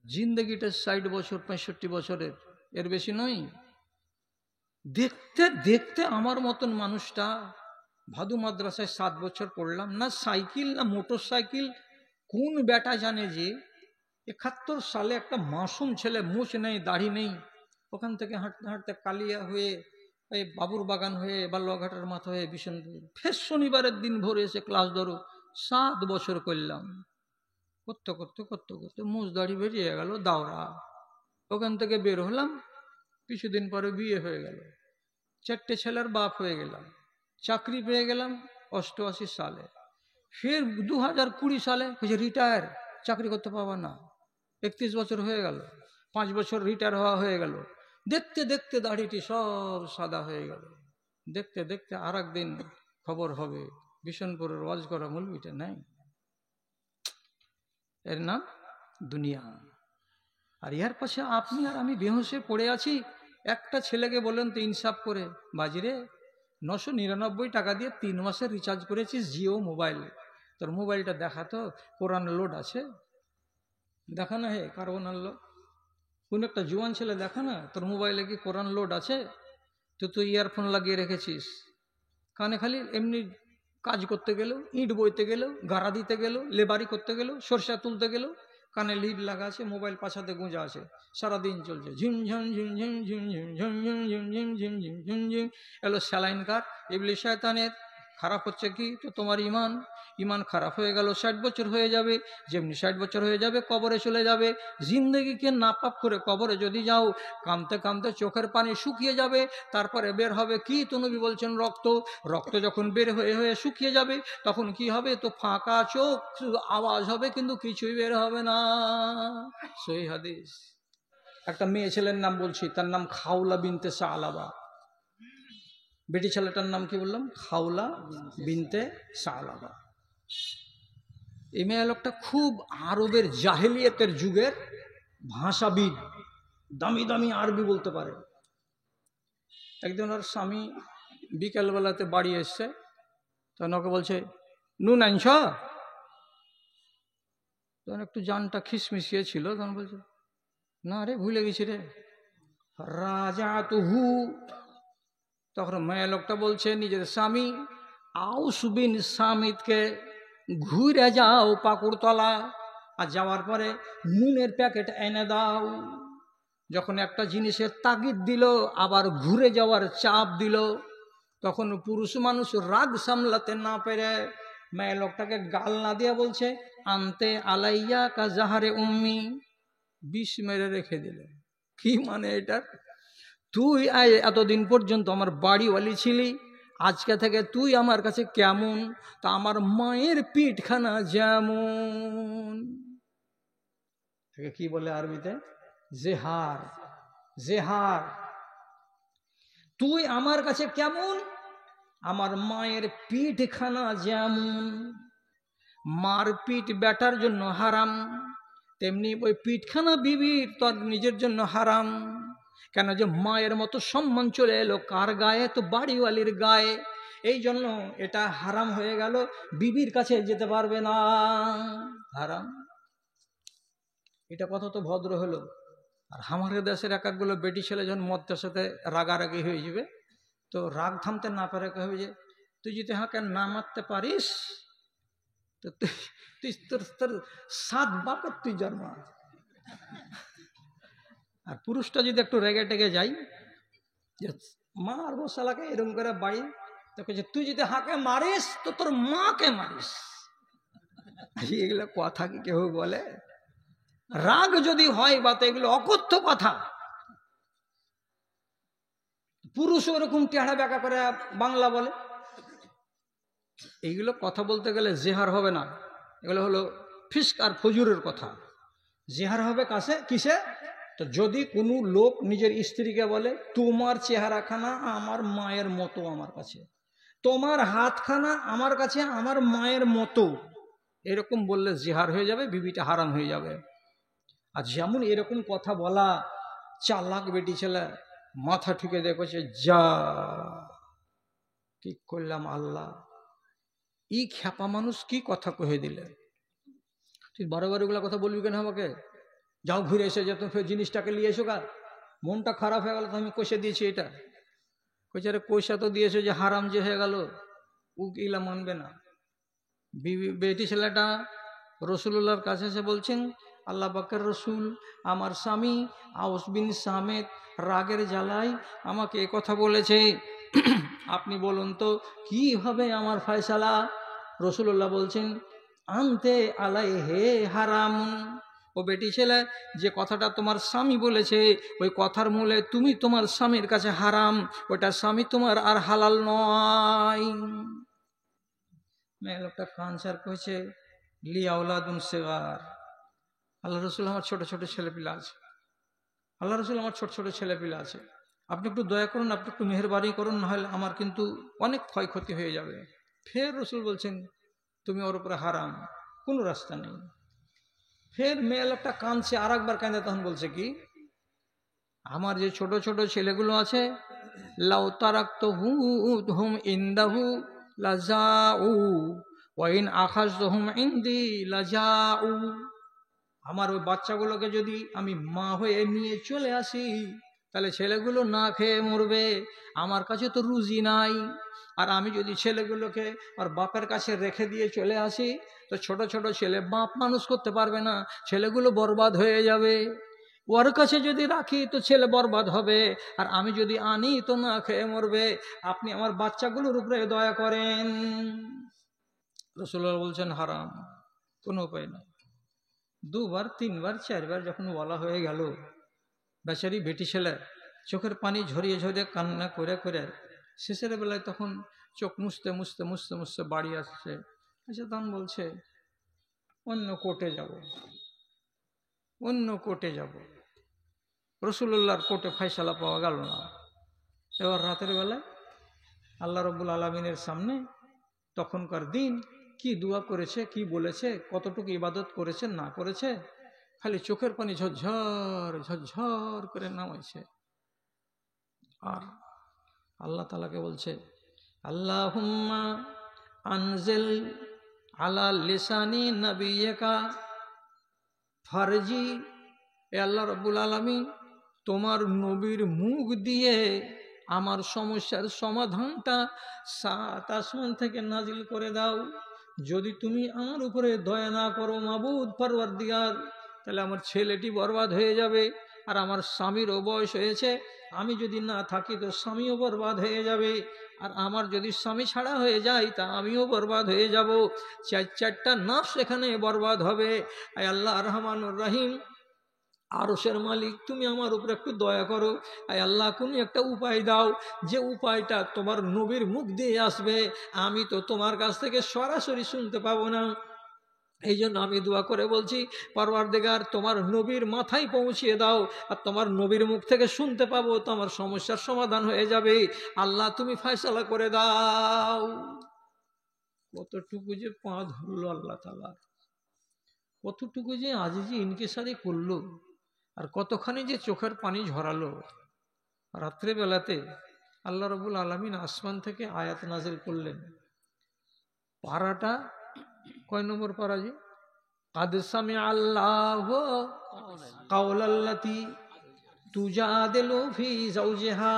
জিন্দগিটা 60 বছর 65 বছরের, এর বেশি নয়। দেখতে দেখতে আমার মতন মানুষটা, ভাদু মাদ্রাসায় 7 বছর পড়লাম, না সাইকেল না মোটর সাইকেল, কোন বেটা জানে যে 71 সালে একটা মাসুম ছেলে, মুছ নেই দাড়ি নেই, ওখান থেকে হাঁটতে হাঁটতে কালিয়া হয়ে এই বাবুর বাগান হয়ে বালুয়াঘাটের মাথা হয়ে বিশনপুর, ফের শনিবারের দিন ভোরে এসে ক্লাস ধরো। 7 বছর করলাম, করতে করতে করতে করতে মুছ দাড়ি বেরিয়ে গেল দাওরা। ওখান থেকে বের হলাম, কিছুদিন পরে বিয়ে হয়ে গেল, 4টে ছেলের বাপ হয়ে গেলাম, চাকরি পেয়ে গেলাম 88 সালে। ফের 2020 সালে রিটায়ার, চাকরি করতে পাবা না। 31 বছর হয়ে গেল, 5 বছর রিটায়ার হওয়া হয়ে গেল। দেখতে দেখতে দাড়িটি সব সাদা হয়ে গেল। দেখতে দেখতে আর একদিন খবর হবে বিশনপুরের ওয়াজ করা মৌলবীটা নাই, এর নাম দুনিয়া। আর ইয়ার পাশে আপনি আর আমি বেহুশে পড়ে আছি। একটা ছেলেকে বলেন তো ইনসাফ করে, বাজিরে 999 টাকা দিয়ে 3 মাসের রিচার্জ করেছিস জিও মোবাইল, তোর মোবাইলটা দেখা তো কোরআন লোড আছে, দেখা না হে কার্বন আনলো। কোন একটা জুয়ান ছেলে দেখা না তোর মোবাইলে কি কোরআন লোড আছে? তো তুই ইয়ারফোন লাগিয়ে রেখেছিস, কানে খালি এমনি কাজ করতে গেলেও, ইট বইতে গেলেও, গাড়া দিতে গেলেও, লেবারি করতে গেলেও, সরষা তুলতে গেলেও কানে লিড লাগা আছে, মোবাইল পাছাতে গুঁজা আছে, সারাদিন চলছে ঝিমঝম ঝিমঝিম ঝিমঝিম ঝিমঝিম ঝিমঝিম ঝিমঝিম ঝিমঝিম। এলো স্যালাইন কার, ইবলিস শয়তানের। খারাপ হচ্ছে কি? তো তোমার ইমান, ইমান খারাপ হয়ে গেল, 60 বছর হয়ে যাবে। যেমনি 60 বছর হয়ে যাবে কবরে চলে যাবে। জিন্দগিকে নাপাক করে কবরে যদি যাও, কাঁদতে কাঁদতে চোখের পানি শুকিয়ে যাবে। তারপরে বের হবে কি? তো নবী বলছেন রক্ত। রক্ত যখন বের হয়ে হয়ে শুকিয়ে যাবে, তখন কি হবে? তো ফাঁকা চোখ, শুধু আওয়াজ হবে কিন্তু কিছুই বের হবে না। সহিহ হাদিস। একটা মেয়ে ছেলের নাম বলছি, তার নাম খাউলা বিনতে সালাবা। বেটি ছেলেটার নাম কি বললাম? খাউলা বিনতে সালাবা। এই মেয়ে লোকটা খুব আরবের জাহেলিয়াতের যুগের ভাষাবিদ, দামি দামি আরবি বলতে পারে। একজন ওর স্বামী বিকেলবেলাতে বাড়ি এসছে, তখন ওকে বলছে নুন আনছ? তখন একটু জানটা খিসমিসিয়ে ছিল, তখন বলছে না রে ভুলে গেছি রে। রাজা তুহু। তখন মেয়ে লোকটা বলছে নিজের স্বামী আউস বিন সামিদকে ঘুরে যাও পাকুড়তলা, আর যাওয়ার পরে নুনের প্যাকেট এনে দাও। যখন একটা জিনিসের তাগিদ দিল, আবার ঘুরে যাওয়ার চাপ দিল, তখন পুরুষ মানুষ রাগ সামলাতে না পেরে মেয়ে লোকটাকে গাল না দিয়ে বলছে আনতে আলাইয়া কা জাহারে উম্মি, বিষ মেরে রেখে দিল। কি মানে এটার? তুই এতদিন পর্যন্ত আমার বাড়িওয়ালি ছিলি, আজকে থেকে তুই আমার কাছে কেমন? তা আমার মায়ের পিঠখানা যেমন। কি বলে আরবিতে? জেহার। জেহার। তুই আমার কাছে কেমন? আমার মায়ের পিঠখানা যেমন। মার পিঠ বেটার জন্য হারাম, তেমনি ওই পিঠখানা বিবির তোর নিজের জন্য হারাম। কেন? যে মায়ের মতো সম্মান চলে এলো কার গায়ে? তো বাড়িওয়ালির গায়ে। এই জন্য এটা হারাম হয়ে গেল, বিবির কাছে যেতে পারবে না, হারাম। এটা কথা তো ভদ্র হলো। আর আমাদের দেশের এক একগুলো বেটি ছেলে যখন মদের সাথে রাগারাগি হয়ে যাবে, তো রাগ থামতে না পারে হবে যে তুই যদি হাঁকে না মারতে পারিস তো তুই তোর 7 বাপের তুই জন্ম। আর পুরুষটা যদি একটু রেগে টেগে যাই, যে মারবো শালাকে এরকম করে বাড়ি, তো তুই যদি হাঁকে মারিস তো তোর মাকে মারিস। এগুলো কথা কি কেউ বলে? রাগ যদি হয় বা, তো এগুলো অকথ্য কথা। পুরুষ ওরকম টেড়া বেঁকা করে বাংলা বলে। এইগুলো কথা বলতে গেলে জেহার হবে না, এগুলো হলো ফিস্ক আর ফজুরের কথা। জেহার হবে কাছে কিসে? তো যদি কোনো লোক নিজের স্ত্রীকে বলে তোমার চেহারাখানা আমার মায়ের মতো আমার কাছে, তোমার হাতখানা আমার কাছে আমার মায়ের মতো, এরকম বললে জেহার হয়ে যাবে, বিবিটা হারাম হয়ে যাবে। আর যেমন এরকম কথা বলা, চালাক বেটি ছেলে মাথা ঠুকে দেখেছে, যা কি করলাম আল্লাহ, ই খ্যাপা মানুষ কি কথা কহে দিলে। তুই বারে বারে ওগুলা কথা বলবি কেন আমাকে? যাও ঘুরে এসে যে তুমি ফের জিনিসটাকে নিয়ে এসো গা, মনটা খারাপ হয়ে গেল, তো আমি কষে দিয়েছি এটা, কইছে আরে কষা তো দিয়েছো যে হারাম যে হয়ে গেল, ও ইলা মানবে না। বেটি ছেলেটা রসুল্লাহর কাছে এসে বলছেন, আল্লাহ পাকের রসুল, আমার স্বামী আউস বিন সামেত রাগের জ্বালায় আমাকে এ কথা বলেছে, আপনি বলুন তো কি হবে আমার ফয়সালা। রসুল্লাহ বলছেন, আনতে আলাই হে হারাম। ও বেটি ছেলে, যে কথাটা তোমার স্বামী বলেছে ওই কথার মূলে তুমি তোমার স্বামীর কাছে হারাম, ওটা স্বামী তোমার আর হালাল নয়। মেয়ে লোকটা কানসার কইছে, লিয়াউলাদুন সেগার, আল্লাহ রসুল আমার ছোট ছোট ছেলেপিলা আছে, আল্লাহ রসুল আমার ছোট ছোট ছেলেপিলা আছে, আপনি একটু দয়া করুন, আপনি একটু মেহেরবানি করুন, নাহলে আমার কিন্তু অনেক ক্ষয়ক্ষতি হয়ে যাবে। ফের রসুল বলছেন, তুমি ওর উপরে হারাম, কোনো রাস্তা নেই। ফের মেয়ে লোকটা কাঁদছে, আর একবার কাঁদে, তখন বলছে কি, আমার যে ছোট ছোট ছেলেগুলো আছে, লাউ তারাকতুহু হুম ইনদাহু লাজাউ ওয়া ইন আখাযতুহুম ইনদি লাজাউ। আমার ওই বাচ্চাগুলোকে যদি আমি মা হয়ে নিয়ে চলে আসি, তাহলে ছেলেগুলো না খেয়ে মরবে, আমার কাছে তো রুজি নাই। আর আমি যদি ছেলেগুলোকে আর বাপের কাছে রেখে দিয়ে চলে আসি, তো ছোট ছোট ছেলে বাপ মানুষ করতে পারবে না, ছেলেগুলো বরবাদ হয়ে যাবে। ওর কাছে যদি রাখি তো ছেলে বরবাদ হবে, আর আমি যদি আনি তো না খেয়ে মরবে। আপনি আমার বাচ্চাগুলোর উপরে দয়া করেন। রাসূলুল্লাহ বলছেন হারাম, কোনো উপায় নাই। দুবার তিনবার চারবার যখন বলা হয়ে গেল, বেচারি বেটি ছেলে চোখের পানি ঝরিয়ে ঝরিয়ে কান্না করে করে শেষের বেলায় তখন চোখ মুছতে মুছতে মুছতে মুছতে বাড়ি আসছে, আচ্ছা তখন বলছে অন্য কোর্টে যাব, অন্য কোর্টে যাব। রাসূলুল্লাহর কোর্টে ফয়সালা পাওয়া গেল না। এবার রাতের বেলায় আল্লাহ রাব্বুল আলামিনের সামনে তখনকার দিন কি দোয়া করেছে, কি বলেছে, কতটুকু ইবাদত করেছে না করেছে, খালি চোখের পানি ঝরঝর ঝরঝর করে নামাইছে। আর আল্লাহ তাআলাকে বলছে, আল্লাহুম্মা আনজিল আলা লিসানি নবিয়্যিকা ফারজি। এ আল্লাহ রাব্বুল আলামিন, তোমার নবীর মুখ দিয়ে আমার সমস্যার সমাধানটা 7 আসমান থেকে নাজিল করে দাও। যদি তুমি আমার উপরে দয়া না করো মাবুদ পরওয়ারদিগার, তাহলে আমার ছেলেটি বরবাদ হয়ে যাবে, আর আমার স্বামীরও বয়স হয়েছে, আমি যদি না থাকি তো স্বামীও বরবাদ হয়ে যাবে, আর আমার যদি স্বামী ছাড়া হয়ে যায় তা আমিও বরবাদ হয়ে যাব। চারটা নাফস এখানে বরবাদ হবে। আয় আল্লাহ রহমানুর রহিম, আরশের মালিক, তুমি আমার উপরে একটু দয়া করো। আয় আল্লাহ, কোনো একটা উপায় দাও, যে উপায়টা তোমার নবীর মুখ দিয়ে আসবে, আমি তো তোমার কাছ থেকে সরাসরি শুনতে পাবো না। এই জন্য আমি দোয়া করে বলছি, পরওয়ারদিগার তোমার নবীর মাথায় পৌঁছিয়ে দাও, আর তোমার নবীর মুখ থেকে শুনতে পাবো, তো আমার সমস্যার সমাধান হয়ে যাবে। আল্লাহ তুমি ফয়সালা করে দাও। কতটুকু যে পা ধরলো আল্লাহ তাআলা, কতটুকু যে আজিজি ইনকিসারি করলো, আর কতখানি যে চোখের পানি ঝরালো। রাত্রে বেলাতে আল্লাহ রাব্বুল আলামিন আসমান থেকে আয়াত নাজিল করলেন। পারাটা কয় নম্বর পারা জি? কাদ সামি আল্লাহু কাওলাল্লাতি তুজাদিলু ফি যাওজিহা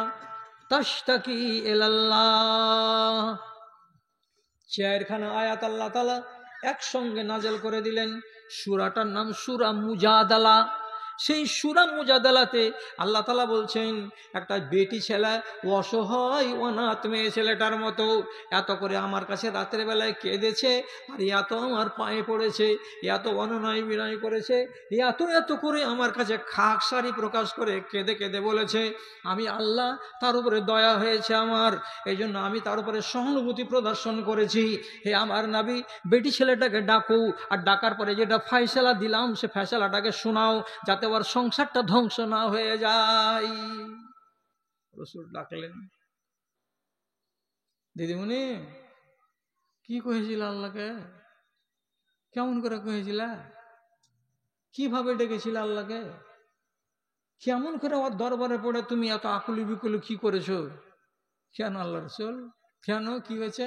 তাশতাকি ইলাল্লাহ। চারখানা আয়াত আল্লাহ তাআলা একসঙ্গে নাজিল করে দিলেন। সূরাটার নাম সূরা মুজাদালা। সেই সূরা মুজাদালাতে আল্লাহ তাআলা বলছেন, একটা বেটি ছেলে অসহায় অনাথ মেয়ে ছেলেটার মতো এত করে আমার কাছে রাতের বেলায় কেঁদেছে, আর এত আমার পায়ে পড়েছে, এত অনুনয় বিনয় করেছে, এত এত করে আমার কাছে খাকসারি প্রকাশ করে কেঁদে কেঁদে বলেছে, আমি আল্লাহ তার উপরে দয়া হয়েছে আমার, এই জন্য আমি তার উপরে সহানুভূতি প্রদর্শন করেছি। হে আমার নবী, বেটি ছেলেটাকে ডাকো, আর ডাকার পরে যেটা ফয়সালা দিলাম সে ফয়সালাটাকে শোনাও, যাতে ওর সংসারটা ধ্বংস না হয়ে যায়। রাসূল ডাকলেন, দিদিমণি কি কহেছিল আল্লাহকে? কেমন করে কহেছিল? কিভাবে ডেকেছিল আল্লাহকে? কেমন করে ওর দরবারে পড়ে তুমি এত আকুলি বিকুলি কি করেছো? কেন আল্লাহ রাসূল, কেন, কি হয়েছে?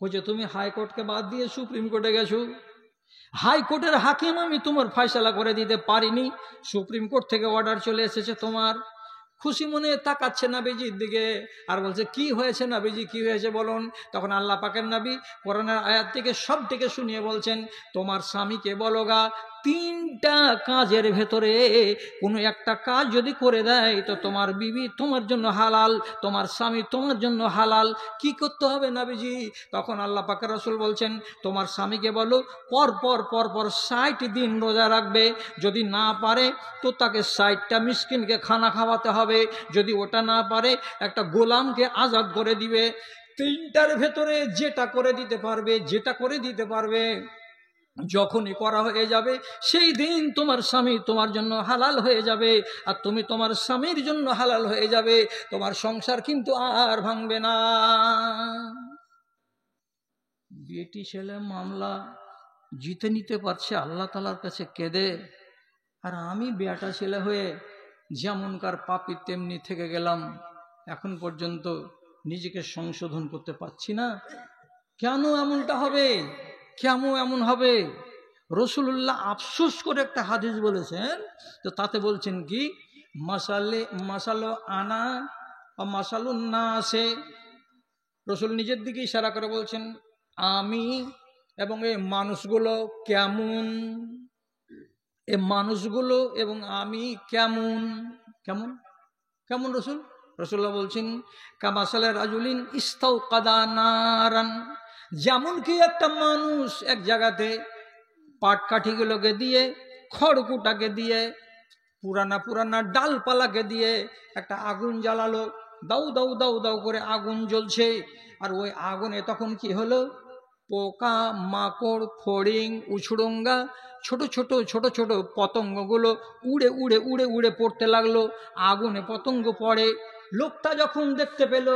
বলছে তুমি হাইকোর্টকে বাদ দিয়ে সুপ্রিম কোর্টে গেছো, হাইকোর্টের হাকিম আমি তোমার ফয়সালা করে দিতে পারিনি, সুপ্রিম কোর্ট থেকে অর্ডার চলে এসেছে তোমার। খুশি মনে তাকাচ্ছে নবীজির দিকে আর বলছে, কি হয়েছে নবীজি, কি হয়েছে বলুন। তখন আল্লাহ পাকের নবী কোরআনের আয়াত থেকে সব থেকে শুনিয়ে বলছেন, তোমার স্বামীকে বলো গা, 3টা কাজের ভেতরে কোনো একটা কাজ যদি করে দেয় তো তোমার বিবি তোমার জন্য হালাল, তোমার স্বামী তোমার জন্য হালাল। কি করতে হবে নবীজি? তখন আল্লাহ পাকের রাসূল বলছেন, তোমার স্বামীকে বলো পর পর 60 দিন রোজা রাখবে, যদি না পারে তো তাকে 60টা মিসকিনকে খানা খাওয়াতে হবে, যদি ওটা না পারে একটা গোলামকে আজাদ করে দিবে। 3টার ভেতরে যেটা করে দিতে পারবে যখনই করা হয়ে যাবে সেই দিন তোমার স্বামী তোমার জন্য হালাল হয়ে যাবে, আর তুমি তোমার স্বামীর জন্য হালাল হয়ে যাবে, তোমার সংসার কিন্তু আর ভাঙবে না। বেটি ছেলে মামলা জিতে নিতে পারছে আল্লাহ তাআলার কাছে কেঁদে, আর আমি বেটা ছেলে হয়ে যেমনকার পাপী তেমনি থেকে গেলাম, এখন পর্যন্ত নিজেকে সংশোধন করতে পারছি না। কেন এমনটা হবে? কেমন এমন হবে? রাসূলুল্লাহ আফসোস করে একটা হাদিস বলেছেন, তো তাতে বলছেন কি, মাসালো আনা বা মাসালুন নাসে, রাসূল নিজের দিকে ইশারা করে বলছেন, আমি এবং এই মানুষগুলো কেমন, এ মানুষগুলো এবং আমি কেমন কেমন কেমন রাসূলুল্লাহ বলছেন, কামাসালে রাজুলিন ইস্তাওকাদা নারান, যেমন কি একটা মানুষ এক জায়গাতে পাটকাঠিগুলোকে দিয়ে, খড়কুটাকে দিয়ে, পুরানা ডালপালাকে দিয়ে একটা আগুন জ্বালালো, দাউ দাউ দাউ দাউ করে আগুন জ্বলছে, আর ওই আগুনে তখন কি হলো, পোকা মাকড় ফড়িং উছড়ঙ্গা ছোট ছোট পতঙ্গগুলো উড়ে পড়তে লাগলো। আগুনে পতঙ্গ পড়ে, লোকটা যখন দেখতে পেল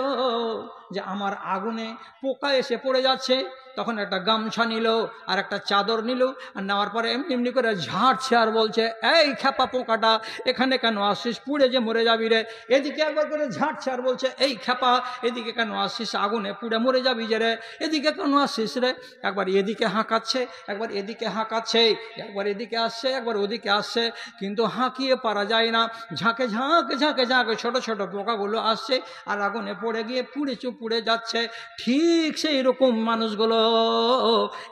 যে আমার আগুনে পোকা এসে পড়ে যাচ্ছে, তখন একটা গামছা নিল আর একটা চাদর নিল, আর নেওয়ার পরে এমনি করে ঝাড়ছে আর বলছে, এই খ্যাপা পোকাটা এখানে কেন আসছিস, পুড়ে যে মরে যাবি রে। এদিকে একবার করে ঝাড়ছে আর বলছে, এই খ্যাপা এদিকে কেন আসছিস, আগুনে পুড়ে মরে যাবি যে রে, এদিকে কেন আসছিস রে। একবার এদিকে হাঁকাচ্ছে, একবার এদিকে হাঁকাচ্ছে, একবার এদিকে আসছে, একবার ওদিকে আসছে, কিন্তু হাঁকিয়ে পারা যায় না। ঝাঁকে ছোট পোকাগুলো আসছে আর আগুনে পড়ে গিয়ে পুড়ে যাচ্ছে। ঠিক সেই রকম মানুষগুলো,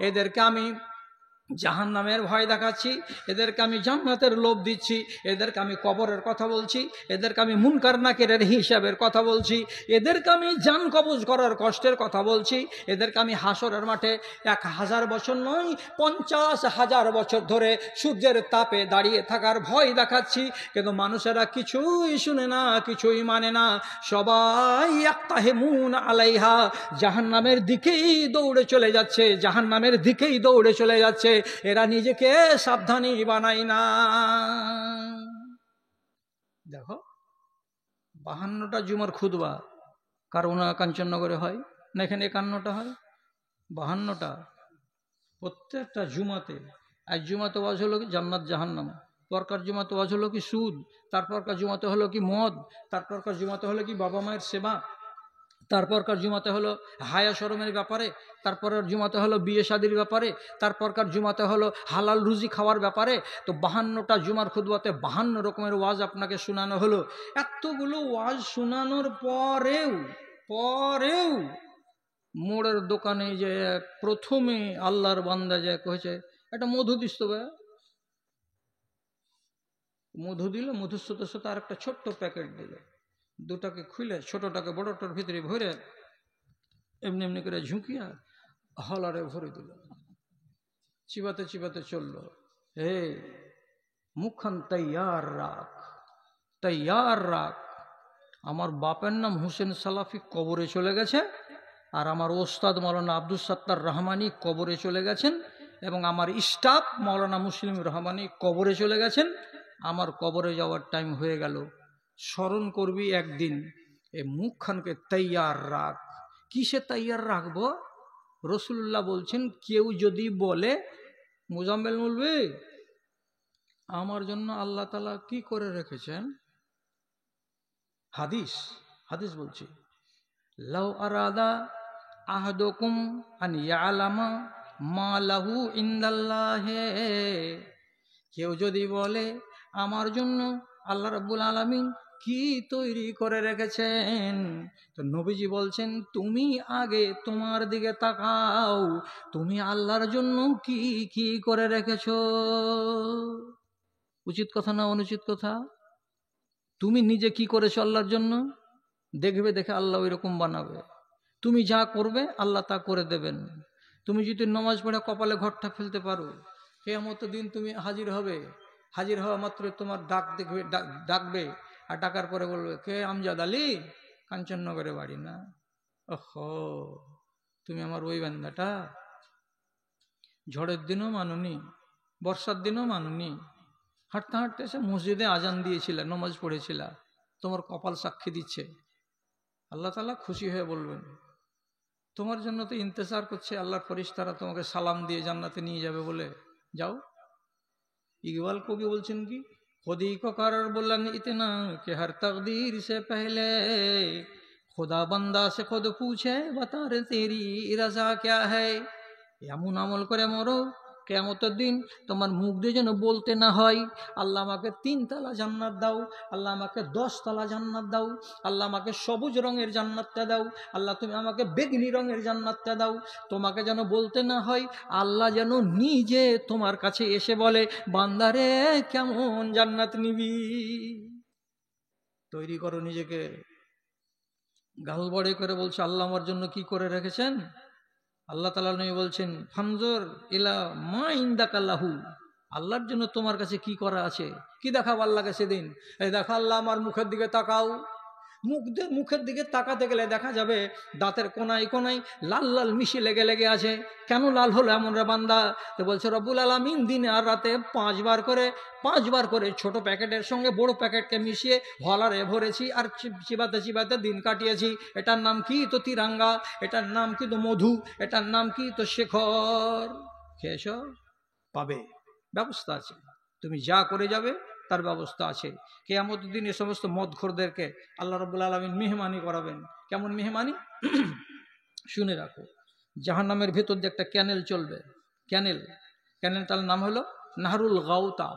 এদেরকে আমি জাহান্নামের ভয় দেখাচ্ছি, এদেরকে আমি জান্নাতের লোভ দিচ্ছি, এদেরকে আমি কবরের কথা বলছি, এদেরকে আমি মুনকার নাকিরের হিসাবের কথা বলছি, এদেরকে আমি জান কবজ করার কষ্টের কথা বলছি, এদেরকে আমি হাসরের মাঠে 1000 বছর নয় 50,000 বছর ধরে সূর্যের তাপে দাঁড়িয়ে থাকার ভয় দেখাচ্ছি। কিন্তু মানুষেরা কিছুই শুনে না, কিছুই মানে না, সবাই ইয়াক্তাহিমুন আলাইহা, জাহান্নামের দিকেই দৌড়ে চলে যাচ্ছে, জাহান্নামের দিকেই দৌড়ে চলে যাচ্ছে। এরা নিজেকে সাবধানী বানায় না। দেখো, 52টা জুমার খুতবা কারওয়ানা কাঞ্চননগরে হয় না, এখানে 51টা হয়, 52টা প্রত্যেকটা জুমাতে। এক জুমাতে ওয়াজ হলো কি জান্নাত জাহান্নাম, পরকার জুমাতে ওয়াজ হলো কি সুদ, তারপরকার জুমাতে হলো কি মদ, তারপরকার জুমাতে হলো কি বাবা মায়ের সেবা, তারপরকার জুমাতে হলো হায়া শরমের ব্যাপারে, তারপরের জুমাতে হলো বিয়ে শাদির ব্যাপারে, তারপরকার জুমাতে হলো হালাল রুজি খাওয়ার ব্যাপারে। তো 52টা জুমার খুতবাতে 52 রকমের ওয়াজ আপনাকে শোনানো হলো। এতগুলো ওয়াজ শোনানোর পরেও মোড়ের দোকানে যে প্রথমে আল্লাহর বান্দা যে কয়েছে, একটা মধু দিস তো ভাই, মধু দিল, মধুর সাথে আর একটা ছোট্ট প্যাকেট দিল, দুটাকে খুলে ছোটটাকে বড়টার ভিতরে ভরে এমনি করে ঝুঁকিয়া হলারে ভরে দিল, চিবাতে চললো, হে মুখখান তৈয়ার রাখ, আমার বাপের নাম হোসেন সালাফি কবরে চলে গেছে, আর আমার ওস্তাদ মৌলানা আব্দুল সত্তার রহমানি কবরে চলে গেছেন, এবং আমার স্টাফ মৌলানা মুসলিম রহমানি কবরে চলে গেছেন। আমার কবরে যাওয়ার টাইম হয়ে গেল, স্মরণ করবি একদিন, এ মুখখানকে তৈয়ার রাখ। কিসে তৈয়ার রাখবো? রাসূলুল্লাহ বলছেন, কেউ যদি বলে, মুজাম্মেল মৌলভী আমার জন্য আল্লাহ তাআলা কি করে রেখেছেন, হাদিস বলছি, লাউ আরাদা আহাদুকুম আন ইয়ালামা মা লাহু ইনদাল্লাহে, কেউ যদি বলে আমার জন্য আল্লাহ রাব্বুল আলামিন কি তৈরি করে রেখেছেন, তো নবীজি বলছেন তুমি আগে তোমার দিকে তাকাও, তুমি আল্লাহর জন্য কি কি করে রেখেছো। উচিত কথা না অনুচিত কথা? তুমি নিজে কি করেছো আল্লাহর জন্য, দেখবে দেখে আল্লাহ ওই রকম বানাবে। তুমি যা করবে আল্লাহ তা করে দেবেন। তুমি যদি নামাজ পড়ে কপালে ঘরটা ফেলতে পারো, কিয়ামতের দিন তুমি হাজির হবে, হাজির হওয়া মাত্র তোমার ডাকবে, আর ডাকার পরে বলবে কে আমজাদ আলী, কাঞ্চননগরে বাড়ি না? ওহো, তুমি আমার ওই বান্দাটা, ঝড়ের দিনও মাননি, বর্ষার দিনও মাননি, হাঁটতে হাঁটতে এসে মসজিদে আজান দিয়েছিল, নামাজ পড়েছিল, তোমার কপাল সাক্ষী দিচ্ছে। আল্লাহ তাআলা খুশি হয়ে বলবেন তোমার জন্য তো ইন্তজার করছে আল্লাহর ফেরেশতারা তোমাকে সালাম দিয়ে জান্নাতে নিয়ে যাবে বলে, যাও। ইকবাল কবি বলছেন কি, खुदी को कर बुलंद इतना कि हर तकदीर से पहले खुदा बंदा से खुद पूछे बता रे तेरी रजा क्या है। এমন আমল করে মরো কিয়ামতের দিন তোমার মুখ দিয়ে যেন বলতে না হয় আল্লাহ আমাকে 3 তলা জান্নাত দাও, আল্লাহ আমাকে 10 তলা জান্নাত দাও, আল্লাহ আমাকে সবুজ রঙের জান্নাতটা দাও, আল্লাহ তুমি আমাকে বেগনি রঙের জান্নাতটা দাও। তোমাকে যেন বলতে না হয়, আল্লাহ যেন নিজে তোমার কাছে এসে বলে বান্দারে কেমন জান্নাত নিবি। তৈরি করো নিজেকে। গাল বড়ে করে বলছে আল্লাহ আমার জন্য কি করে রেখেছেন। আল্লাহ তাআলা নবী বলছেন ফানজুর ইলা মা ইনদাকাল্লাহু, আল্লাহর জন্য তোমার কাছে কি করা আছে, কি দেখাবো আল্লাহকে সেদিন। এই দেখো আল্লাহ আমার মুখের দিকে তাকাও। মুখের দিকে তাকাতে গেলে দেখা যাবে দাঁতের কোনায় কোনায় লাল লাল মিশি লেগে লেগে আছে। কেন লাল হলো এমন রে বান্দা? তো বলছে রব্বুল আলামিন দিনে আর রাতে 5 বার করে ছোট প্যাকেটের সঙ্গে বড় প্যাকেটকে মিশিয়ে হলারে ভরেছি আর চিবাতে চিবাতে দিন কাটিয়েছি। এটার নাম কি? তো তিরাঙ্গা। এটার নাম কি? তো মধু। এটার নাম কি? তো শেখর। খেয়েছ? পাবে, ব্যবস্থা আছে। তুমি যা করে যাবে তার ব্যবস্থা আছে। কিয়ামতের দিন এ সমস্ত মদখোরদেরকে আল্লাহ রাব্বুল আলামিন মেহমানি করাবেন। কেমন মেহমানি? শুনে রাখো, জাহান্নামের ভেতর দিয়ে একটা ক্যানেল চলবে। ক্যানেলটার নাম হলো নাহরুল গাউতা।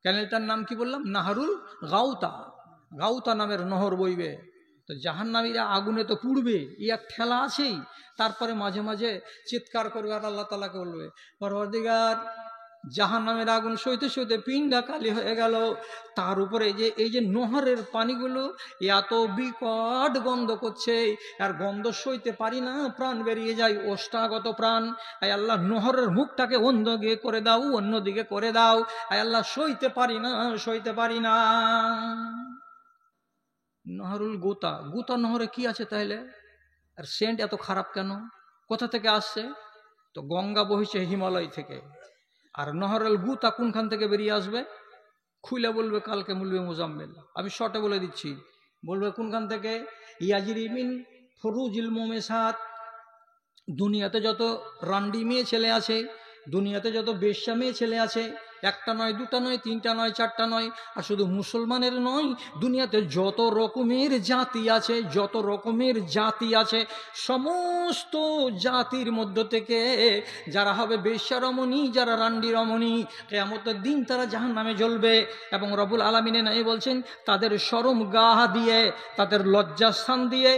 ক্যানেলটার নাম কি বললাম? নাহরুল গাউতা। গাউতা নামের নহর বইবে। তো জাহান্নামীরা আগুনে তো পুড়বে, এই এক ঠেলা আছেই। তারপরে মাঝে মাঝে চিৎকার করবে আর আল্লাহ তাআলাকে বলবে পরওয়ারদিগার, জাহান্নামের আগুন সইতে সইতে পিণ্ডা কালি হয়ে গেল। তার উপরে এই যে নহরের পানিগুলো এত বিকট গন্ধ করছে, আর গন্ধ সইতে পারি না, প্রাণ বেরিয়ে যায়, ওষ্ঠাগত প্রাণ। আয় আল্লাহ নহরের মুখটাকে অন্যদিকে করে দাও, অন্যদিকে করে দাও। আয় আল্লাহ সইতে পারি না। নহরুল গোতা নহরে কি আছে তাহলে? আর সেন্ট এত খারাপ কেন? কোথা থেকে আসছে? তো গঙ্গা বহিছে হিমালয় থেকে। আর নহরুল গুতা কোনখান থেকে বেরিয়ে আসবে? খুলে বলবে কালকে মুলবে মুজাম্মেল। আমি শর্টে বলে দিচ্ছি, বলবে কোনখান থেকে? ইয়াজিরি মিন ফরুজিল মুমেসাত। দুনিয়াতে যত রান্ডি মেয়ে ছেলে আছে, দুনিয়াতে যত বেশ্যা মেয়ে ছেলে আছে, একটা নয়, দুটা নয়, তিনটা নয়, চারটা নয়, আর শুধু মুসলমানের নয়, দুনিয়াতে যত রকমের জাতি আছে, সমস্ত জাতির মধ্য থেকে যারা হবে বেশ্যা রমণী, যারা রান্ডি রমণী, কিয়ামতের দিন তারা জাহান্নামে জ্বলবে। এবং রব্বুল আলামিন নাই বলছেন তাদের শরম গাহ দিয়ে, তাদের লজ্জাস্থান দিয়ে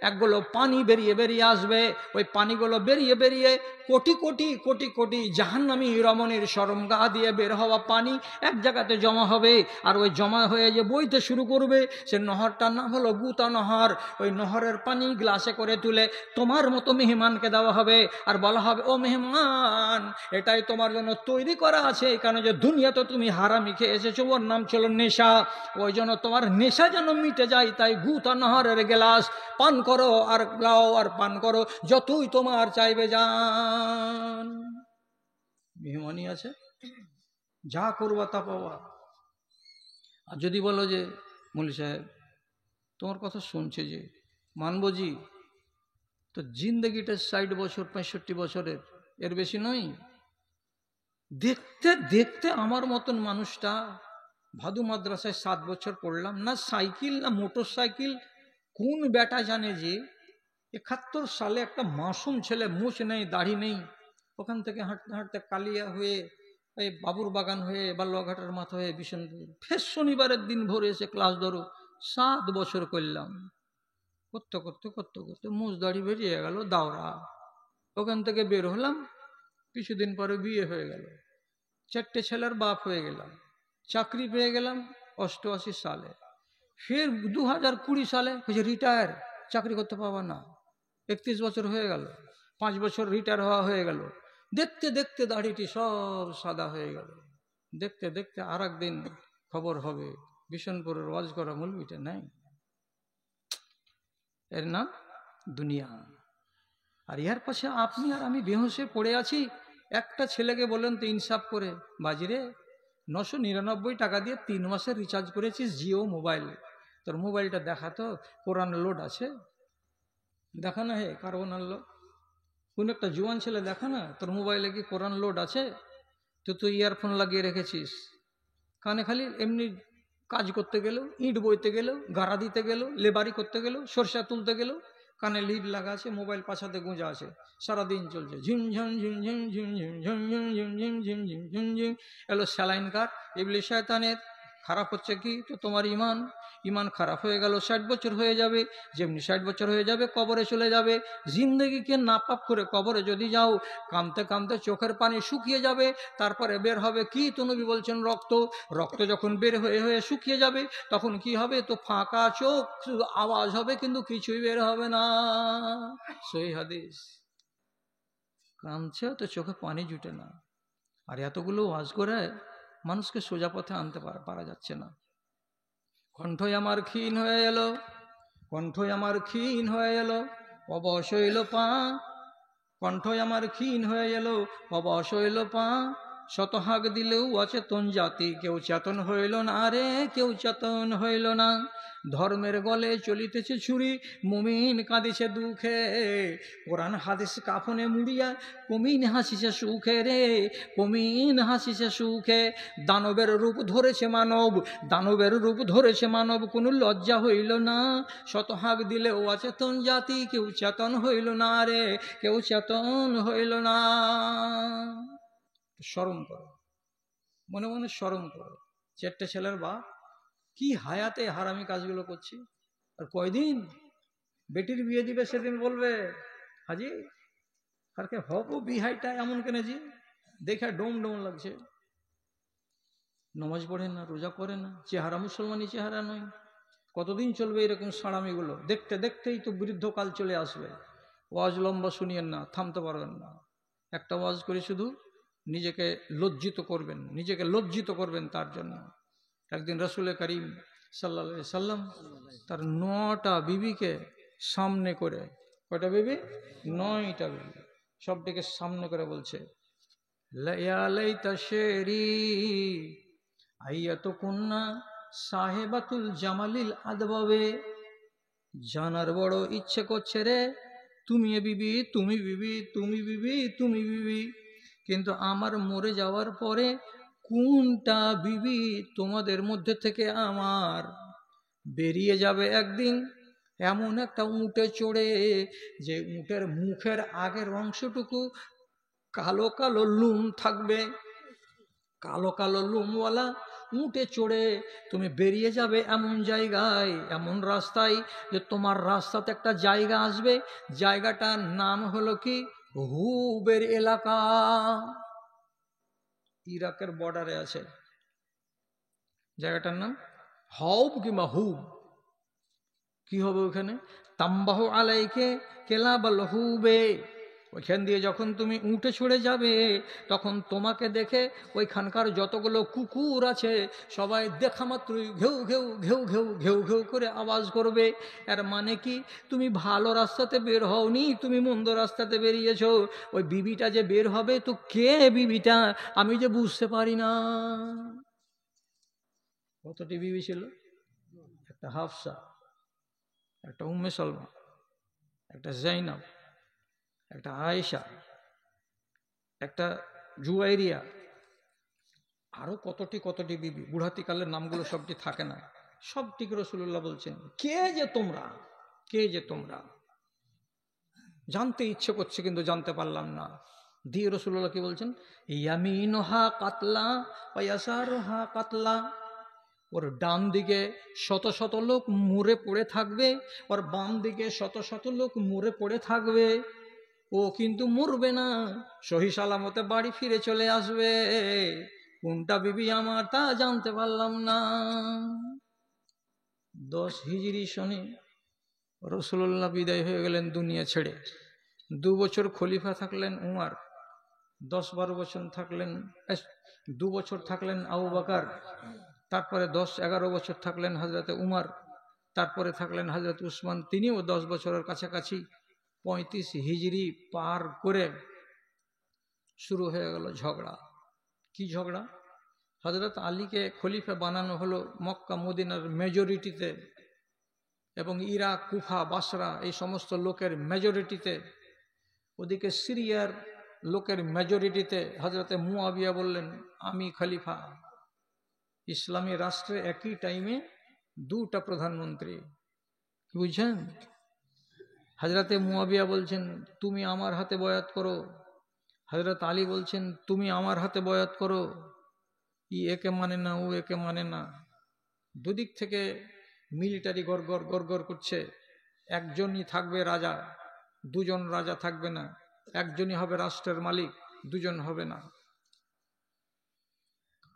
একগুলো পানি বেরিয়ে আসবে। ওই পানিগুলো বেরিয়ে কোটি কোটি কোটি কোটি জাহান্নামী রমণীর শরমগাহ দিয়ে বের হওয়া পানি এক জায়গাতে জমা হবে। আর ওই জমা হয়ে যে বইতে শুরু করবে, সে নহরটার নাম হলো গুতা নহর। ওই নহরের পানি গ্লাসে করে তুলে তোমার মতো মেহমানকে দেওয়া হবে, আর বলা হবে ও মেহমান, এটাই তোমার জন্য তৈরি করা আছে, কারণ যে দুনিয়াতে তুমি হারামি খেয়ে এসেছো, ওর নাম ছিল নেশা। ওই জন্য তোমার নেশা যেন মিটে যায়, তাই গুতা নহরের গ্লাস পান করো আর গাও আর পান করো, যতই তোমার চাইবে যান। মেহমানি আছে, যা করবা তা পাওয়া। আর যদি বলো যে মৌলী সাহেব তোমার কথা শুনছে যে মানবো জি, তো জিন্দগিটা 60 বছর 65 বছরের, এর বেশি নয়। দেখতে দেখতে আমার মতন মানুষটা ভাদু মাদ্রাসায় 7 বছর পড়লাম, না সাইকেল না মোটর সাইকেল, কোন বেটা জানে যে 71 সালে একটা মাসুম ছেলে, মুছ নেই, দাড়ি নেই, ওখান থেকে হাঁটতে হাঁটতে কালিয়া হয়ে এই বাবুর বাগান হয়ে বাল্যঘাটের মাথা হয়ে বিশনপুর, ফের শনিবারের দিন ভোরে এসে ক্লাস ধরো। 7 বছর করলাম, করতে করতে করতে করতে মুজ দাড়ি বেরিয়ে গেল দাওরা। ওখান থেকে বের হলাম, কিছুদিন পরে বিয়ে হয়ে গেল, 4টে ছেলের বাপ হয়ে গেলাম, চাকরি পেয়ে গেলাম 88 সালে। ফের 2020 সালে রিটায়ার, চাকরি করতে পাবা না। 31 বছর হয়ে গেল, 5 বছর রিটায়ার হওয়া হয়ে গেল। দেখতে দেখতে দাড়িটি সব সাদা হয়ে গেল। দেখতে দেখতে আর একদিন খবর হবে বিশনপুরের ওয়াজ করা মৌলবীটা নাই, এর নাম দুনিয়া। আর এর পাশে আপনি আর আমি বেহুশে পড়ে আছি। একটা ছেলেকে বলেন তো ইনসাফ করে, বাজিরে 999 টাকা দিয়ে 3 মাসের রিচার্জ করেছিস জিও মোবাইল, তোর মোবাইলটা দেখা তো কোরআন লোড আছে? দেখা না, হে কার্বন আনলো কোন একটা জুয়ান ছেলে, দেখা না তোর মোবাইলে কি কোরআন লোড আছে? তো তুই ইয়ারফোন লাগিয়ে রেখেছিস, কানে খালি এমনি কাজ করতে গেলেও, ইট বইতে গেলেও, গাড়া দিতে গেলেও, লেবারি করতে গেলেও, সরষা তুলতে গেলেও কানে লিড লাগা আছে, মোবাইল পাছাতে গুঁজা আছে, সারাদিন চলছে ঝিমঝম ঝিমঝিম ঝিমঝিম ঝিমঝিম ঝিমঝিম ঝিমঝিম ঝিমঝিম। এলো স্যালাইন কার, ইবলিস শয়তানের। খারাপ হচ্ছে কি? তো তোমার ইমান, ইমান খারাপ হয়ে গেল। 60 বছর হয়ে যাবে, যেমনি 60 বছর হয়ে যাবে কবরে চলে যাবে। জিন্দগিকে নাপাক করে কবরে যদি যাও, কাঁদতে কাঁদতে চোখের পানি শুকিয়ে যাবে, তারপরে বের হবে কি? তো নবী বলছেন রক্ত। রক্ত যখন বের হয়ে হয়ে শুকিয়ে যাবে, তখন কি হবে? তো ফাঁকা চোখ, শুধু আওয়াজ হবে কিন্তু কিছুই বের হবে না। সহিহ হাদিস। কাঁদছে তো চোখে পানি জুটে না। আর এতগুলো ওয়াজ করে মানুষকে সোজা পথে আনতে পারা যাচ্ছে না। কণ্ঠই আমার ক্ষীণ হয়ে এলো, কণ্ঠই আমার ক্ষীণ হয়ে এলো, অবশ হইল পা। কণ্ঠই আমার ক্ষীণ হয়ে এলো, অবশ হইল পা। শত হাঁক দিলেও অচেতন জাতি, কেউ চেতন হইল না রে, কেউ চেতন হইল না। ধর্মের গলে চলিতেছে ছুরি, মুমিন কাঁদিছে দুঃখে। কোরআন হাদিস কাফনে মুড়িয়া কমিন হাসিছে সুখে রে, কমিন হাসিছে সুখে। দানবের রূপ ধরেছে মানব, দানবের রূপ ধরেছে মানব, কোনো লজ্জা হইল না। শত হাঁক দিলেও অচেতন জাতি, কেউ চেতন হইল না রে, কেউ চেতন হইল না। শরম করো, মনে মনে শরম করো। 4টে ছেলের বাপ, কি হায়াতে হারামি কাজগুলো করছি। আর কয়দিন বেটির বিয়ে দিবে সেদিন বলবে হাজি কারকে হবো বিহাইটা এমন কেন জি, দেখে ডোম ডোম লাগছে। নামাজ পড়ে না, রোজা করে না, চেহারা মুসলমানি চেহারা নয়। কতদিন চলবে এরকম সাড়ামিগুলো? দেখতে দেখতেই তো বৃদ্ধকাল চলে আসবে। ওয়াজ লম্বা শুনিয়েন না, থামতে পারবেন না। একটা ওয়াজ করে শুধু নিজেকে লজ্জিত করবেন, নিজেকে লজ্জিত করবেন। তার জন্য একদিন রাসূল করিম সাল্লাল্লাহু আলাইহি সাল্লাম তার 9টা বিবিকে সামনে করে, কয়টা বিবি? 9টা বিবি, সবটিকে সামনে করে বলছে, ইয়া লাইতা শেরি আইয়াতু কুন্না সাহেবাতুল জামালিল আদবাবে। জানার বড় ইচ্ছে করছে রে, তুমি বিবি, তুমি বিবি, তুমি বিবি, তুমি বিবি, কিন্তু আমার মরে যাওয়ার পরে কোনটা বিবি তোমাদের মধ্যে থেকে আমার বেরিয়ে যাবে একদিন এমন একটা উঁটে চড়ে, যে উঁটের মুখের আগের অংশটুকু কালো কালো লুম থাকবে, কালো কালো লুমওয়ালা উঁটে চড়ে তুমি বেরিয়ে যাবে এমন জায়গায়, এমন রাস্তায়, যে তোমার রাস্তাতে একটা জায়গা আসবে, জায়গাটার নাম হলো কি? হুবের এলাকা। ইরাকের বর্ডারে আছে জায়গাটার নাম হব কিংবা হুব। কি হবে ওখানে? তাম্বাহু আলাইকে কেলাবাল হুবে। ওইখান দিয়ে যখন তুমি উঠে ছুড়ে যাবে, তখন তোমাকে দেখে ওইখানকার যতগুলো কুকুর আছে সবাই দেখা মাত্রই ঘেউ ঘেউ ঘেউ ঘেউ ঘেউ ঘেউ করে আওয়াজ করবে। এর মানে কি? তুমি ভালো রাস্তাতে বের হওনি, তুমি মন্দ রাস্তাতে বেরিয়েছ। ওই বিবিটা যে বের হবে, তো কে বিবিটা আমি যে বুঝতে পারি না। কতটি বিবি ছিল? একটা হাফসা, একটা উম্মে সালমা, একটা জাইনাব, একটা আয়েশা, একটা জুয়াইরিয়া, আরো কতটি কতটি বিবি। বুড়াতিকালের নামগুলো সবটি থাকে না, সবটিকে রাসূলুল্লাহ বলছেন কে যে তোমরা, কে যে তোমরা। জানতে ইচ্ছে করছে কিন্তু জানতে পারলাম না। দিয়ে রাসূলুল্লাহ কি বলছেন, ইয়ামিনুহা কাতলা ওয়া ইয়াসারুহা কাতলা, ওর ডান দিকে শত শত লোক মরে পড়ে থাকবে, ওর বাম দিকে শত শত লোক মরে পড়ে থাকবে, ও কিন্তু মরবে না, সহি সালামতে বাড়ি ফিরে চলে আসবে। কোনটা বিবি আমার তা জানতে পারলাম না। 10 হিজরি সনে রাসূলুল্লাহ বিদায় হয়ে গেলেন দুনিয়া ছেড়ে। 2 বছর খলিফা থাকলেন উমর, 10-12 বছর থাকলেন, 2 বছর থাকলেন আবু বকর, তারপরে 10-11 বছর থাকলেন হযরতে উমর, তারপরে থাকলেন হযরত উসমান, তিনিও 10 বছরের কাছাকাছি। 35 হিজরি পার করে শুরু হয়ে গেল ঝগড়া। কি ঝগড়া? হযরত আলীকে খলিফা বানানো হলো মক্কা মদিনার মেজরিটিতে এবং ইরাক, কুফা, বাসরা এই সমস্ত লোকের মেজরিটিতে। ওদিকে সিরিয়ার লোকের মেজরিটিতে হযরতে মুয়াবিয়া বললেন, আমি খলিফা। ইসলামী রাষ্ট্রে একই টাইমে 2টা প্রধানমন্ত্রী, বুঝছেন? হযরতে মুয়াবিয়া বলছেন, তুমি আমার হাতে বয়াত করো। হযরত আলী বলছেন, তুমি আমার হাতে বয়াত করো। ই একে মানে না, ও একে মানে না। দুদিক থেকে মিলিটারি গড়গড় করছে। একজনই থাকবে রাজা, 2জন রাজা থাকবে না। একজনই হবে রাষ্ট্রের মালিক, 2জন হবে না।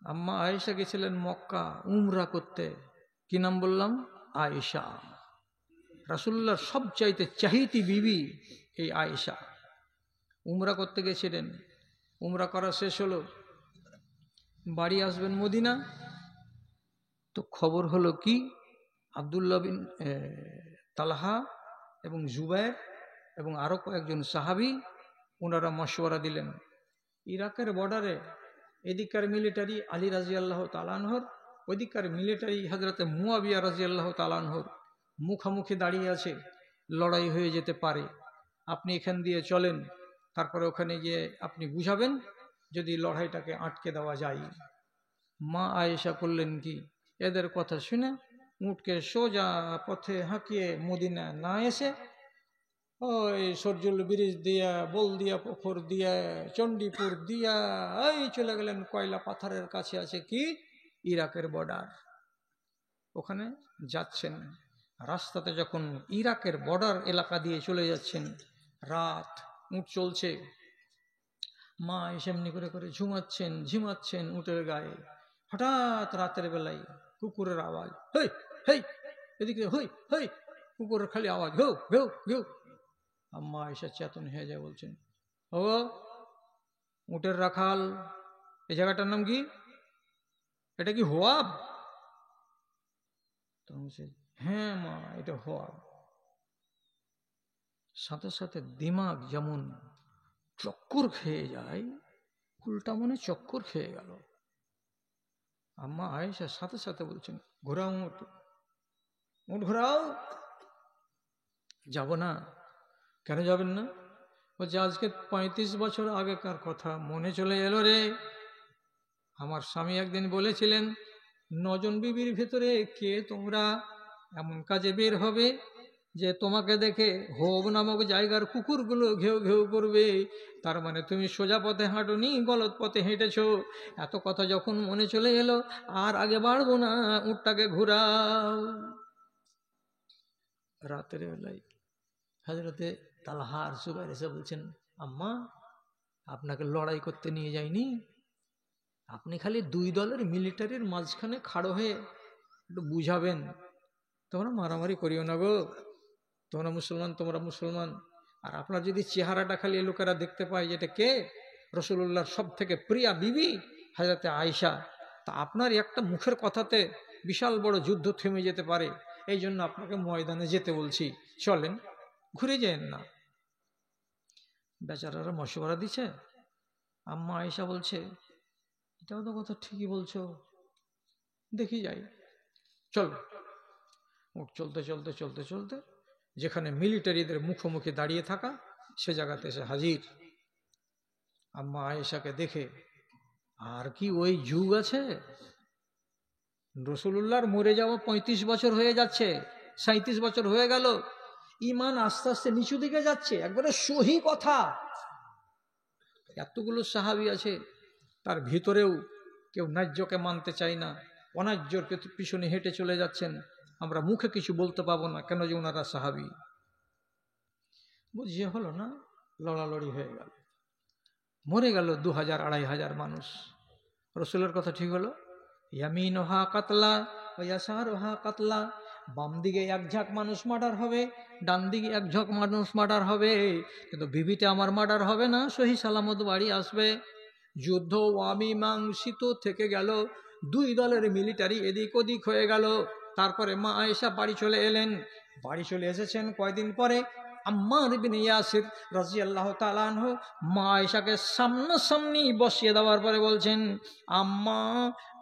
আম্মা আয়েশা গেছিলেন মক্কা উমরা করতে। কি নাম বললাম? আয়েশা। রাসূলুল্লাহর সবচাইতে চাহিতি বিবি এই আয়েশা। উমরা করতে গেছিলেন, উমরা করা শেষ হলো, বাড়ি আসবেন মদিনা। তো খবর হলো কি, আব্দুল্লাহ বিন তালহা এবং জুবায়ের এবং আরো কয়েকজন সাহাবী ওনারা মশওয়ারা দিলেন, ইরাকের বর্ডারে এদিককার মিলিটারি আলী রাদিয়াল্লাহু তাআলা আনহুর, ওইদিককার মিলিটারি হযরতে মুয়াবিয়া রাদিয়াল্লাহু তাআলা আনহুর মুখামুখি দাঁড়িয়ে আছে, লড়াই হয়ে যেতে পারে। আপনি এখান দিয়ে চলেন, তারপরে ওখানে গিয়ে আপনি বুঝাবেন যদি লড়াইটাকে আটকে দেওয়া যায়। মা আয়েশা করলেন কি, এদের কথা শুনে উটকে সোজা পথে হাঁকিয়ে মদিনা না এসে ওই সরজুল ব্রিজ দিয়া, বলদিয়া পুকুর দিয়া, চণ্ডীপুর দিয়া এই চলে গেলেন কয়লা পাথরের কাছে আছে কি ইরাকের বর্ডার। ওখানে যাচ্ছেন, রাস্তাতে যখন ইরাকের বর্ডার এলাকা দিয়ে চলে যাচ্ছেন, রাত, উট চলছে, মা এমনি করে করে ঝিমাচ্ছেন উটের গায়ে। হঠাৎ রাতের বেলায় কুকুরের আওয়াজ, হেই হেই, এদিকে হই হই, কুকুরের খালি আওয়াজ, ঘেউ ঘেউ ঘেউ। আম্মা আয়েশা চেতন হয়ে যায়, বলছেন, ও উটের রাখাল, এই জায়গাটার নাম কি? এটা কি হোয়াব? হ্যাঁ মা, এটা হোয়াব। সাথে সাথে দিমাগ যেমন চক্কর খেয়ে যায়, উল্টা মনে চক্কর খেয়ে গেল। আম্মা আয়েশা সাথে সাথে বলছেন, ঘোরাও উট, উট ঘোরাও। যাব না। কেন যাবেন না? বলছে, আজকে 35 বছর আগেকার কথা মনে চলে এলো রে। আমার স্বামী একদিন বলেছিলেন, 9 জন বিবির ভেতরে কে তোমরা এমন কাজে বের হবে যে তোমাকে দেখে হোব নামক জায়গার কুকুরগুলো ঘেউ ঘেউ করবে। তার মানে তুমি সোজা পথে হাঁটুনি, গলত পথে হেঁটেছো। এত কথা যখন মনে চলে এলো, আর আগে বাড়বো না, উটটাকে ঘুরাও। রাতের বেলায় হযরতে তালহা আর জুবায়ের এসে বলছেন, আম্মা আপনাকে লড়াই করতে নিয়ে যায়নি, আপনি খালি 2 দলের মিলিটারির মাঝখানে খাড়ো হয়ে একটু বুঝাবেন, তোমরা মারামারি করিও না গো, তোমরা মুসলমান। আর আপনার যদি চেহারাটা খালি লোকেরা দেখতে পায় যেটা কে রাসূলুল্লাহর সব থেকে প্রিয়া বিবি হযরতে আয়েশা, তা আপনার একটা মুখের কথাতে বিশাল বড় যুদ্ধ থেমে যেতে পারে। এই জন্য আপনাকে ময়দানে যেতে বলছি, চলেন, ঘুরে যেন না। বেচারারা মশওয়ারা দিচ্ছে। আম্মা আয়েশা বলছে, এটাও তো কথা ঠিকই বলছো, দেখি যাই, চল। উঠ চলতে চলতে চলতে চলতে যেখানে মিলিটারিদের মুখোমুখি দাঁড়িয়ে থাকা, সে জায়গাতে এসে হাজির। আম্মা আয়েশাকে দেখে, আর কি ওই যুগ আছে? রাসূলুল্লাহর মরে যাওয়া 35 বছর হয়ে যাচ্ছে, 37 বছর হয়ে গেল, ইমান আস্তে আস্তে নিচু দিকে যাচ্ছে, একবারে সহি কথা। এতগুলো সাহাবী আছে, তার ভিতরেও কেউ ন্যায্যকে মানতে চায় না, অন্যায্যর পিছনে হেঁটে চলে যাচ্ছেন। আমরা মুখে কিছু বলতে পাবো না, কেন যে ওনারা সাহাবী। বুঝিয়ে হলো না, লড়ালড়ি হয়ে গেল, মরে গেল 2000-2500 মানুষ। রসুলের কথা ঠিক হলো, ইয়ামিনুহা কাতলা ওয়া ইয়াসারুহা কাতলা, বাম দিকে এক ঝাঁক মানুষ মার্ডার হবে, ডান দিকে এক ঝাঁক মানুষ মার্ডার হবে, কিন্তু বিবিতে আমার মার্ডার হবে না, সহি সালামত বাড়ি আসবে। যুদ্ধ অমীমাংসিত থেকে গেল, দুই দলের মিলিটারি এদিক ওদিক হয়ে গেল। তারপরে মা আয়েশা বাড়ি চলে এলেন। বাড়ি চলে এসেছেন কয়দিন পরে, আম্মার ইবনে ইয়াসির রাদিয়াল্লাহু তাআলা আনহু মা আয়েশাকে সামনাসামনি বসিয়ে দেওয়ার পরে বলছেন, আম্মা,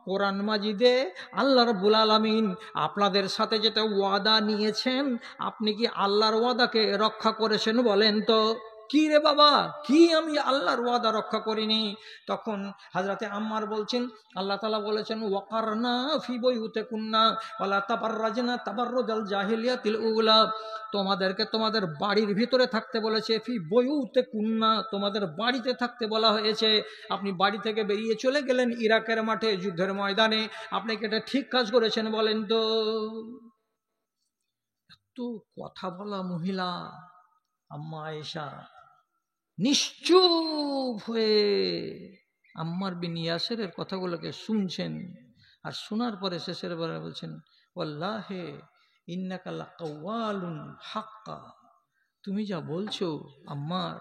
কোরআন মাজিদে আল্লাহ রাব্বুল আলামিন আপনাদের সাথে যেটা ওয়াদা নিয়েছেন, আপনি কি আল্লাহর ওয়াদাকে রক্ষা করেছেন বলেন তো? কি রে বাবা, কি আমি আল্লাহর ওয়াদা রক্ষা করিনি? তখন হযরতে আম্মার বলছেন, আল্লাহ তাআলা বলেছেন, ওয়াকারনা ফি বুয়ুতিকুন্না ওয়ালা তাবাররাজনা তাবাররুজাল জাহিলিয়াতিল উলা, তোমাদেরকে তোমাদের বাড়ির ভিতরে থাকতে বলেছে, ফি বুয়ুতিকুন্না, তোমাদের বাড়িতে থাকতে বলা হয়েছে। আপনি বাড়ি থেকে বেরিয়ে চলে গেলেন ইরাকের মাঠে, যুদ্ধের ময়দানে, আপনি কি এটা ঠিক কাজ করেছেন বলেন তো? এত কথা বলা মহিলা আম্মা আয়েশা নিশ্চুপ হয়ে আম্মার বিন ইয়াসিরের কথাগুলোকে শুনছেন। আর শোনার পরে শেষের বেলা বলছেন, ওয়াল্লাহি ইন্নাকা লাকাওয়ালুন হাক্কা, তুমি যা বলছো আম্মার,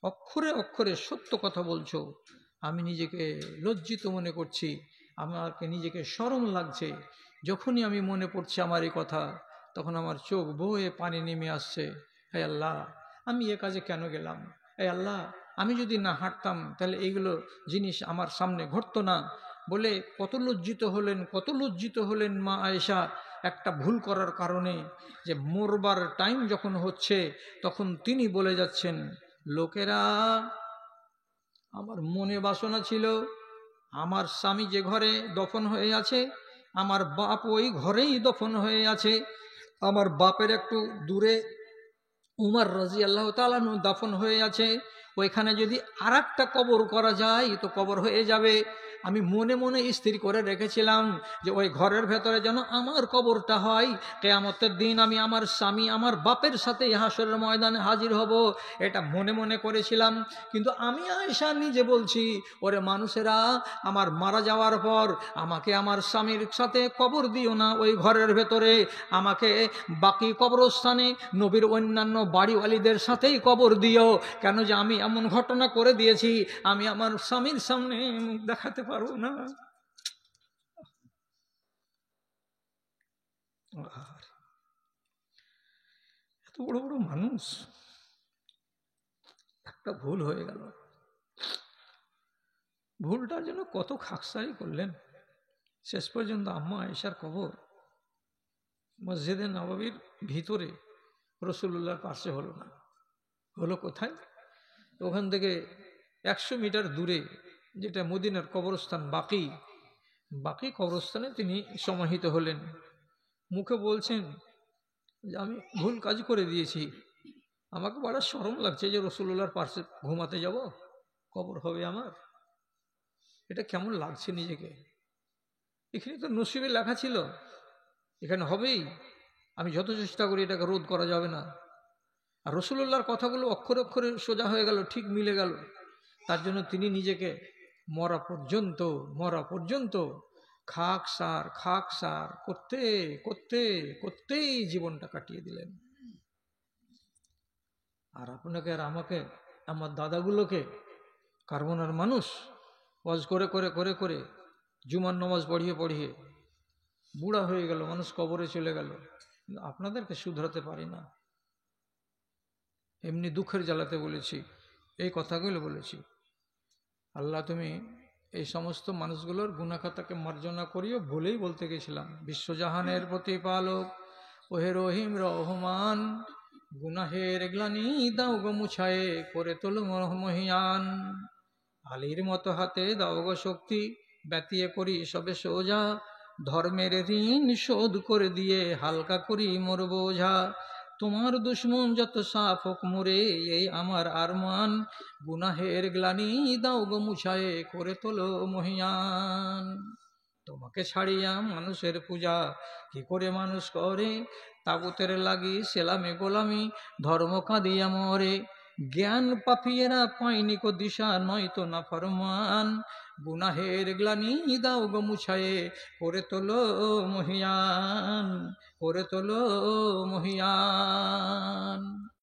অক্ষরে অক্ষরে সত্য কথা বলছো। আমি নিজেকে লজ্জিত মনে করছি, আমাকে নিজেকে শরম লাগছে। যখনই আমি মনে পড়ছে আমার এই কথা, তখন আমার চোখ বয়ে পানি নেমে আসছে। হে আল্লাহ, আমি এ কাজে কেন গেলাম? হে আল্লাহ, আমি যদি না হাঁটতাম তাহলে এইগুলো জিনিস আমার সামনে ঘটতো না। বলে কত লজ্জিত হলেন মা আয়েশা একটা ভুল করার কারণে, যে মরবার টাইম যখন হচ্ছে তখন তিনি বলে যাচ্ছেন, লোকেরা, আমার মনে বাসনা ছিল আমার স্বামী যে ঘরে দফন হয়ে আছে, আমার বাপ ওই ঘরেই দফন হয়ে আছে, আমার বাপের একটু দূরে উমর রাদিয়াল্লাহু তাআলা আনহু দাফন হয়ে আছে, ওইখানে যদি আরেকটা কবর করা যায় তো কবর হয়ে যাবে। আমি মনে মনে স্থির করে রেখেছিলাম যে ওই ঘরের ভেতরে যেন আমার কবরটা হয়, কিয়ামতের দিন আমি আমার স্বামী আমার বাপের সাথে হাসরের ময়দানে হাজির হব, এটা মনে মনে করেছিলাম। কিন্তু আমি আয়েশা নিজে বলছি, ওরে মানুষেরা, আমার মারা যাওয়ার পর আমাকে আমার স্বামীর সাথে কবর দিও না ওই ঘরের ভেতরে, আমাকে বাকি কবরস্থানে নবীর অন্যান্য বাড়িওয়ালিদের সাথেই কবর দিও। কেন যে আমি এমন ঘটনা করে দিয়েছি, আমি আমার স্বামীর সামনে মুখ দেখাতে পারবো না। এত বড় বড় মানুষ, একটা ভুল হয়ে গেল। ভুলটার জন্য কত খাকসারি করলেন। শেষ পর্যন্ত আম্মা আয়েশার কবর মসজিদে নববীর ভিতরে, রাসূলুল্লাহর পাশে হলো না, হলো কোথায়? ওখান থেকে 100 মিটার দূরে, যেটা মদিনার কবরস্থান বাকি কবরস্থানে তিনি সমাহিত হলেন। মুখে বলছেন যে আমি ভুল কাজ করে দিয়েছি, আমাকে বড় শরম লাগছে যে রাসূলুল্লাহর পাশে ঘুমাতে যাব, কবর হবে আমার, এটা কেমন লাগছে নিজেকে। এখানে তো নসিবে লেখা ছিল এখানে হবেই, আমি যত চেষ্টা করি এটাকে রোধ করা যাবে না। আর রাসূলুল্লাহর কথাগুলো অক্ষরে অক্ষরে সোজা হয়ে গেল, ঠিক মিলে গেল। তার জন্য তিনি নিজেকে মরা পর্যন্ত খাক সার করতেই জীবনটা কাটিয়ে দিলেন। আর আপনাকে আর আমাকে, আমার দাদাগুলোকে, কারবোনার মানুষ ওয়াজ করে জুমার নামাজ পড়িয়ে বুড়া হয়ে গেল, মানুষ কবরে চলে গেল, আপনাদেরকে শুধরাতে পারি না। এমনি দুঃখের জ্বালাতে বলেছি, এই কথাগুলো বলেছি। আল্লাহ, তুমি এই সমস্ত মানুষগুলোর গুনাহখাতাকে মার্জনা করিও, বলেই বলতে গেছিলাম, বিশ্বজাহানের প্রতিপালক ওহে রহিম রহমান, গুনাহের গ্লানি দাও গো মুছায়ে, করে তোলো মহিয়ান, আলীর মতো হাতে দাও গো শক্তি, ব্যতিয়ে করি সবে সোজা, ধর্মের ঋণ শোধ করে দিয়ে হালকা করি মোর বোঝা, তোমার দুশ্মন যত সাফ হোক মোরে, এই আমার আরমান, গুনাহের গ্লানি দাও গো মুছায়ে, করে তোলো মহিয়ান। তোমাকে ছাড়িয়া মানুষের পূজা কি করে মানুষ করে, তাগুতের লাগি সেলামে গোলামি, ধর্ম কাঁদিয়া মরে। জ্ঞান পাপিয়েরা পায়নি কো দিশা, নয়তো না ফরমান, গুনাহের গ্লানি দাও গো মুছায়ে, করে তোলো মহিয়ান, করে তোলো মহিয়ান।